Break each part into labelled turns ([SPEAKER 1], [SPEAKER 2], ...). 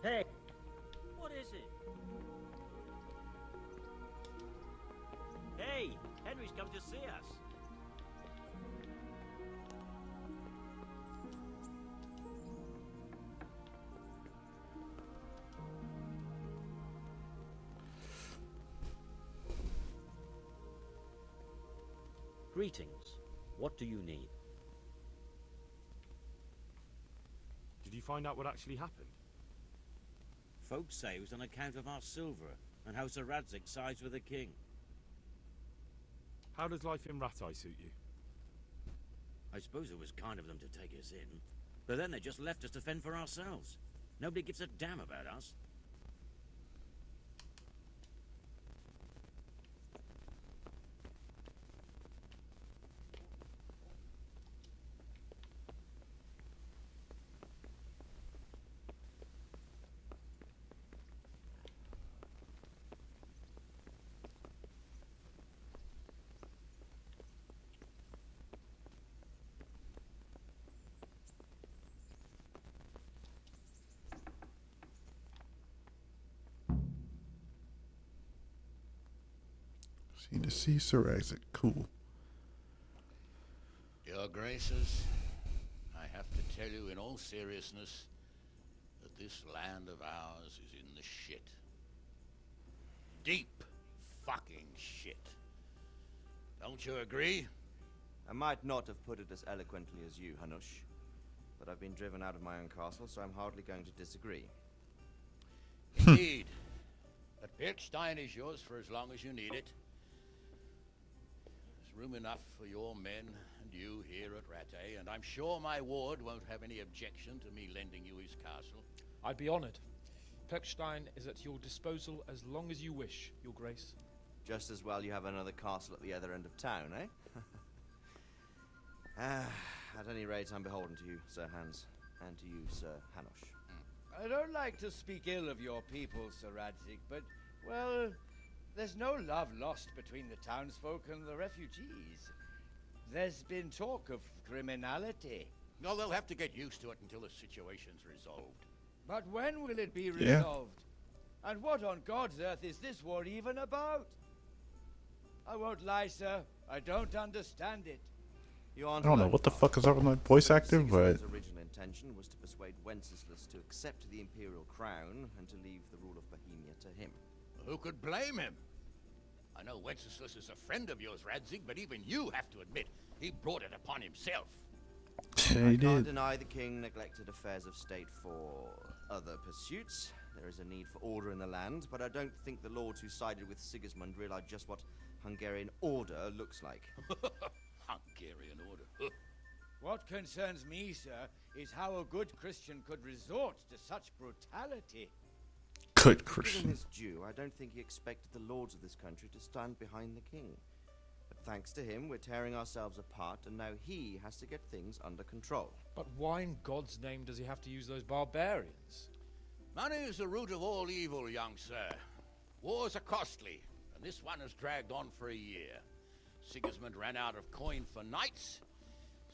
[SPEAKER 1] Hey, what is it? Hey, Henry's come to see us. Greetings. What do you need?
[SPEAKER 2] Did you find out what actually happened?
[SPEAKER 1] Folks say it was on account of our silver, and how Sir Radzig sides with the king.
[SPEAKER 2] How does life in Rattay suit you?
[SPEAKER 1] I suppose it was kind of them to take us in. But then they just left us to fend for ourselves. Nobody gives a damn about us.
[SPEAKER 3] See to see Sir Isaac. Cool.
[SPEAKER 4] Your Graces, I have to tell you in all seriousness that this land of ours is in the shit. Deep fucking shit. Don't you agree?
[SPEAKER 5] I might not have put it as eloquently as you, Hanush, but I've been driven out of my own castle, so I'm hardly going to disagree.
[SPEAKER 4] Indeed. But Pilchstein is yours for as long as you need it. There's room enough for your men and you here at Rattay, and I'm sure my ward won't have any objection to me lending you his castle.
[SPEAKER 6] I'd be honored. Pechstein is at your disposal as long as you wish, Your Grace.
[SPEAKER 5] Just as well you have another castle at the other end of town, eh? At any rate, I'm beholden to you, Sir Hans, and to you, Sir Hanush.
[SPEAKER 7] I don't like to speak ill of your people, Sir Radzig, but, well, there's no love lost between the townsfolk and the refugees. There's been talk of criminality.
[SPEAKER 4] No, they'll have to get used to it until the situation's resolved.
[SPEAKER 7] But when will it be
[SPEAKER 3] Yeah.
[SPEAKER 7] resolved? And what on God's earth is this war even about? I won't lie, sir. I don't understand it.
[SPEAKER 5] You aren't
[SPEAKER 3] I don't know
[SPEAKER 5] alone,
[SPEAKER 3] what the
[SPEAKER 5] Father.
[SPEAKER 3] fuck is up with my voice actor, but
[SPEAKER 5] Sigismund's original intention was to persuade Wenceslas to accept the imperial crown and to leave the rule of Bohemia to him.
[SPEAKER 4] Who could blame him? I know Wenceslas is a friend of yours, Radzig, but even you have to admit he brought it upon himself.
[SPEAKER 3] yeah,
[SPEAKER 5] I
[SPEAKER 3] he
[SPEAKER 5] can't
[SPEAKER 3] did.
[SPEAKER 5] deny the king neglected affairs of state for other pursuits. There is a need for order in the land, but I don't think the lords who sided with Sigismund realized just what Hungarian order looks like.
[SPEAKER 4] Hungarian order.
[SPEAKER 7] What concerns me, sir, is how a good Christian could resort to such brutality.
[SPEAKER 3] Good
[SPEAKER 5] Given
[SPEAKER 3] Christian.
[SPEAKER 5] his due, I don't think he expected the lords of this country to stand behind the king. But thanks to him, we're tearing ourselves apart, and now he has to get things under control.
[SPEAKER 6] But why in God's name does he have to use those barbarians?
[SPEAKER 4] Money is the root of all evil, young sir. Wars are costly, and this one has dragged on for a year. Sigismund ran out of coin for knights,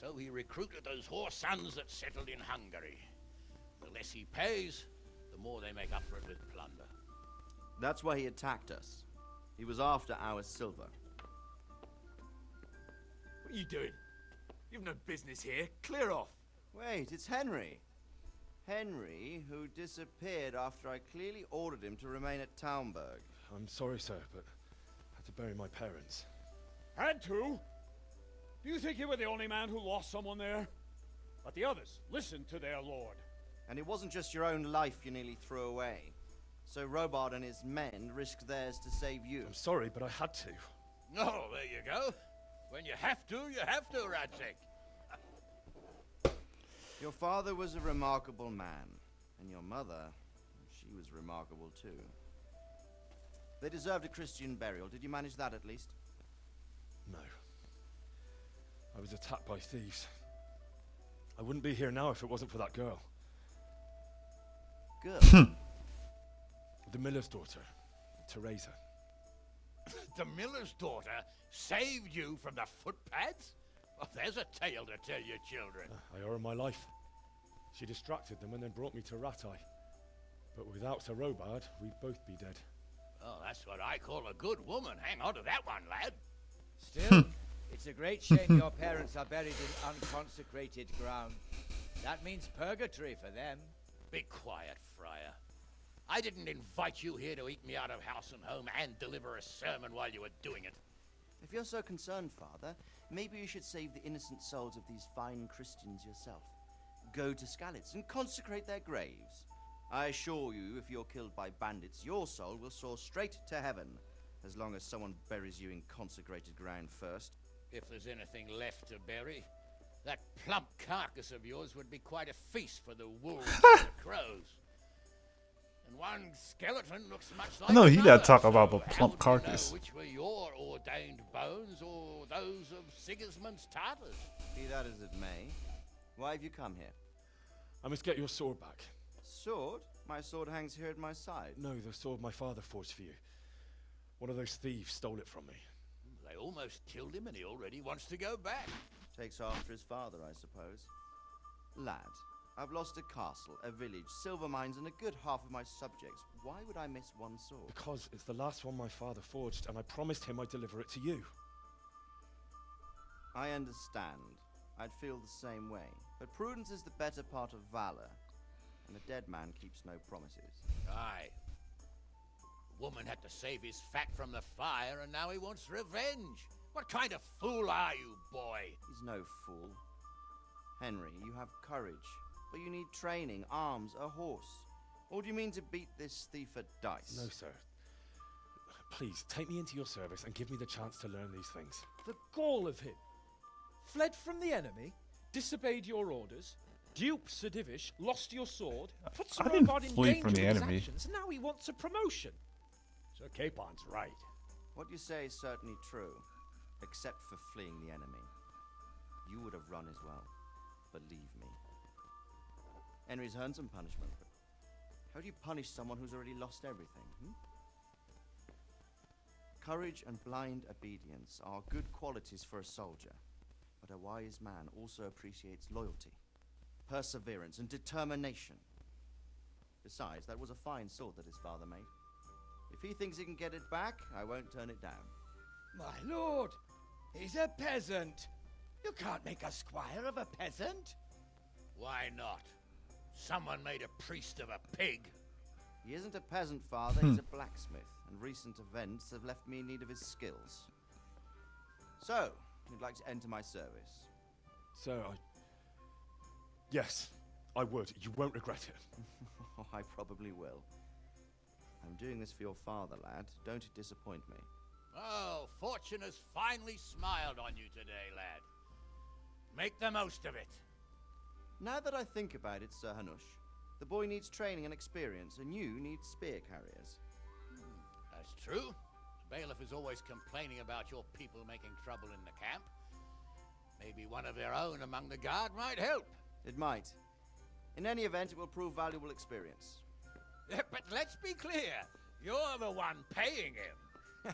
[SPEAKER 4] so he recruited those whore sons that settled in Hungary. The less he pays, the more they make up for it with plunder.
[SPEAKER 5] That's why he attacked us. He was after our silver.
[SPEAKER 8] What are you doing? You've no business here. Clear off.
[SPEAKER 5] Wait, it's Henry. Henry, who disappeared after I clearly ordered him to remain at Townburg.
[SPEAKER 6] I'm sorry, sir, but I had to bury my parents.
[SPEAKER 8] Had to? Do you think you were the only man who lost someone there? But the others listened to their lord.
[SPEAKER 5] And it wasn't just your own life you nearly threw away. So Robard and his men risked theirs to save you.
[SPEAKER 6] I'm sorry, but I had to.
[SPEAKER 4] Oh, there you go. When you have to, Radzig.
[SPEAKER 5] Your father was a remarkable man, and your mother, she was remarkable too. They deserved a Christian burial. Did you manage that at least?
[SPEAKER 6] No. I was attacked by thieves. I wouldn't be here now if it wasn't for that girl.
[SPEAKER 5] Good.
[SPEAKER 6] The miller's daughter, Teresa.
[SPEAKER 4] The miller's daughter saved you from the footpads? Oh, there's a tale to tell your children.
[SPEAKER 6] I owe her my life. She distracted them and then brought me to Rattay. But without Sir Robard, we'd both be dead.
[SPEAKER 4] Oh, that's what I call a good woman. Hang on to that one, lad.
[SPEAKER 7] Still, it's a great shame your parents are buried in unconsecrated ground. That means purgatory for them.
[SPEAKER 4] Be quiet, Friar. I didn't invite you here to eat me out of house and home and deliver a sermon while you were doing it.
[SPEAKER 5] If you're so concerned, Father, maybe you should save the innocent souls of these fine Christians yourself. Go to Skalitz and consecrate their graves. I assure you, if you're killed by bandits, your soul will soar straight to heaven, as long as someone buries you in consecrated ground first.
[SPEAKER 4] If there's anything left to bury, that plump carcass of yours would be quite a feast for the wolves and the crows. And one skeleton looks much like
[SPEAKER 3] know he
[SPEAKER 4] another,
[SPEAKER 3] that talk about
[SPEAKER 4] so
[SPEAKER 3] a plump
[SPEAKER 4] how
[SPEAKER 3] carcass.
[SPEAKER 4] do you know which were your ordained bones or those of Sigismund's Tartars?
[SPEAKER 5] Be that as it may, why have you come here?
[SPEAKER 6] I must get your sword back.
[SPEAKER 5] Sword? My sword hangs here at my side.
[SPEAKER 6] No, the sword my father forged for you. One of those thieves stole it from me.
[SPEAKER 4] They almost killed him and he already wants to go back.
[SPEAKER 5] Takes after his father, I suppose. Lad, I've lost a castle, a village, silver mines, and a good half of my subjects. Why would I miss one sword?
[SPEAKER 6] Because it's the last one my father forged, and I promised him I'd deliver it to you.
[SPEAKER 5] I understand. I'd feel the same way. But prudence is the better part of valor, and a dead man keeps no promises.
[SPEAKER 4] Aye. The woman had to save his fat from the fire, and now he wants revenge. What kind of fool are you, boy?
[SPEAKER 5] He's no fool. Henry, you have courage, but you need training, arms, a horse. Or do you mean to beat this thief at dice?
[SPEAKER 6] No, sir. Please, take me into your service and give me the chance to learn these things.
[SPEAKER 8] The gall of him. Fled from the enemy, disobeyed your orders, duped Sir Divish, lost your sword, put Sir
[SPEAKER 3] I didn't
[SPEAKER 8] Robard in
[SPEAKER 3] flee
[SPEAKER 8] danger
[SPEAKER 3] from the
[SPEAKER 8] with his
[SPEAKER 3] enemy.
[SPEAKER 8] actions, and now he wants a promotion. Sir Capon's right.
[SPEAKER 5] What you say is certainly true, except for fleeing the enemy. You would have run as well. Believe me. Henry's earned some punishment, but how do you punish someone who's already lost everything? Courage and blind obedience are good qualities for a soldier, but a wise man also appreciates loyalty, perseverance, and determination. Besides, that was a fine sword that his father made. If he thinks he can get it back, I won't turn it down.
[SPEAKER 7] My lord, he's a peasant. You can't make a squire of a peasant.
[SPEAKER 4] Why not? Someone made a priest of a pig.
[SPEAKER 5] He isn't a peasant, Father, he's a blacksmith, and recent events have left me in need of his skills. So, you'd like to enter my service?
[SPEAKER 6] Sir, Yes, I would. You won't regret it.
[SPEAKER 5] Oh, I probably will. I'm doing this for your father, lad. Don't disappoint me.
[SPEAKER 4] Oh, fortune has finally smiled on you today, lad. Make the most of it.
[SPEAKER 5] Now that I think about it, Sir Hanush, the boy needs training and experience, and you need spear carriers.
[SPEAKER 4] That's true. The bailiff is always complaining about your people making trouble in the camp. Maybe one of their own among the guard might help.
[SPEAKER 5] It might. In any event, it will prove valuable experience.
[SPEAKER 4] But let's be clear, you're the one paying him.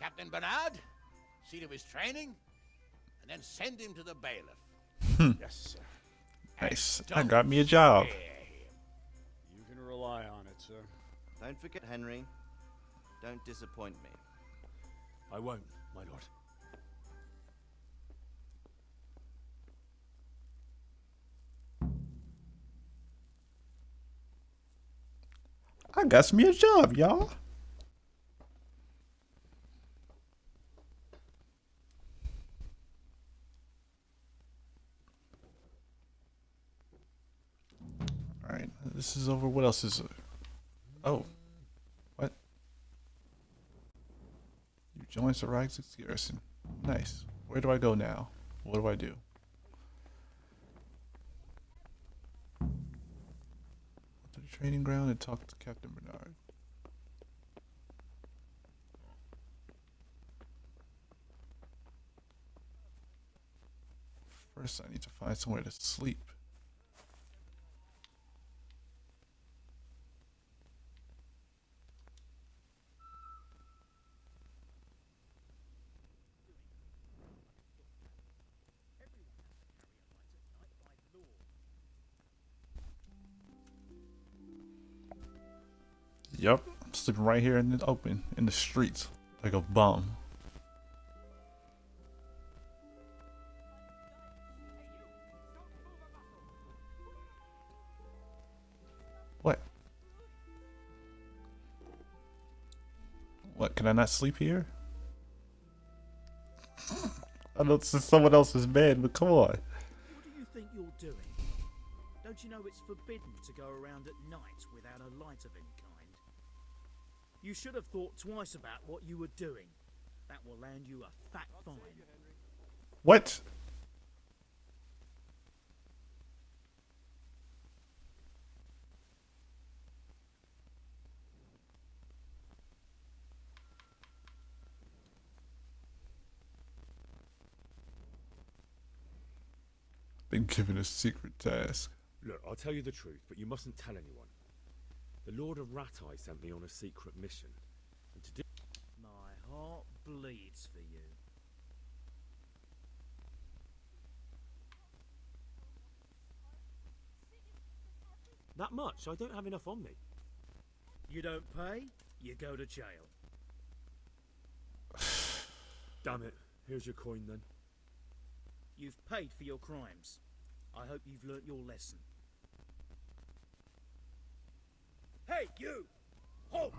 [SPEAKER 4] Captain Bernard, see to his training, and then send him to the bailiff.
[SPEAKER 8] Yes, sir.
[SPEAKER 3] Nice. I
[SPEAKER 4] Don't
[SPEAKER 3] got me a job.
[SPEAKER 4] scare him.
[SPEAKER 8] You can rely on it, sir.
[SPEAKER 5] Don't forget, Henry. Don't disappoint me.
[SPEAKER 6] I won't, my lord.
[SPEAKER 3] I got me a job, y'all. Alright, this is over. What else is it? Oh. What? You joined Sir Isaac's garrison. Nice. Where do I go now? What do I do? To the training ground and talk to Captain Bernard. First, I need to find somewhere to sleep. Yup, I'm sleeping right here in the open, in the streets, like a bum. What? What, can I not sleep here? I know this is someone else's bed, but come on.
[SPEAKER 9] What do you think you're doing? Don't you know it's forbidden to go around at night without a light of any kind? You should have thought twice about what you were doing. That will land you a fat fine.
[SPEAKER 3] What? Been given a secret task.
[SPEAKER 2] Look, I'll tell you the truth, but you mustn't tell anyone. The Lord of Rattay sent me on a secret mission. And to do
[SPEAKER 9] My heart bleeds for you.
[SPEAKER 2] that much? I don't have enough on me.
[SPEAKER 9] You don't pay, you go to jail.
[SPEAKER 2] Damn it. Here's your coin then.
[SPEAKER 9] You've paid for your crimes. I hope you've learnt your lesson. Hey, you! Halt!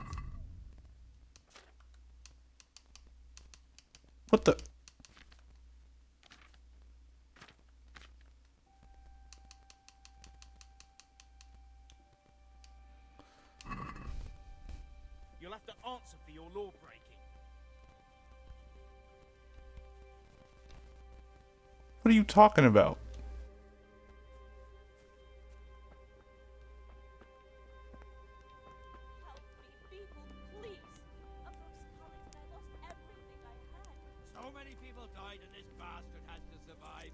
[SPEAKER 3] What the?
[SPEAKER 9] You'll have to answer for your law breaking.
[SPEAKER 3] What are you talking about?
[SPEAKER 10] Help me, people, please. I'm from Scarlet and I lost everything I had.
[SPEAKER 4] So many people died and this bastard has to survive.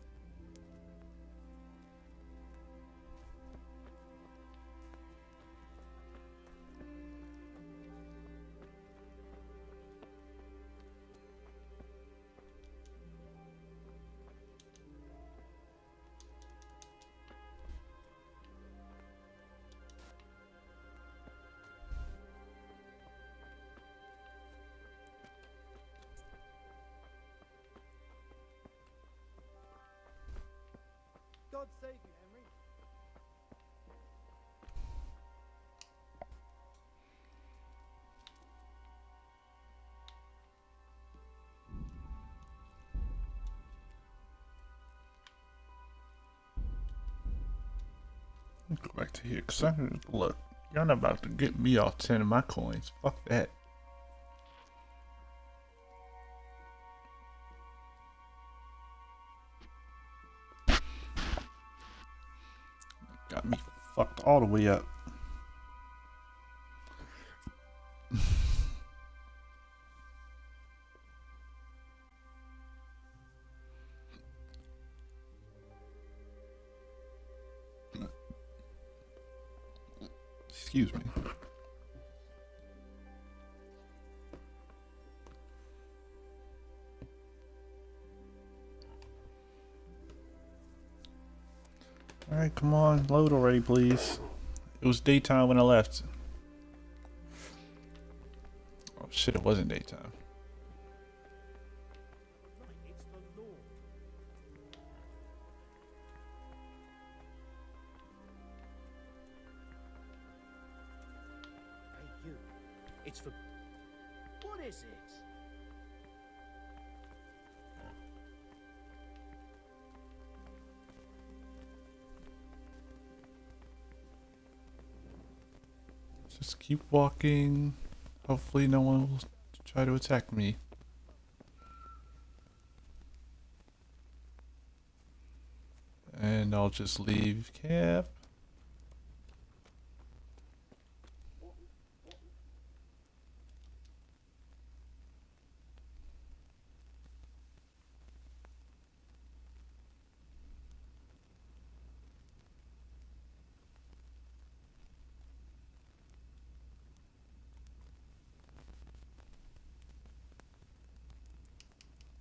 [SPEAKER 11] God save you, Henry.
[SPEAKER 3] Go back to here, cause look, y'all not about to get me all 10 of my coins. Fuck that. Got me fucked all the way up. Excuse me. Alright, come on, load already, please. It was daytime when I left. Oh shit, it wasn't daytime.
[SPEAKER 9] Right, it's the law. Hey, you. It's for... What is it?
[SPEAKER 3] Just keep walking. Hopefully no one will try to attack me. And I'll just leave camp.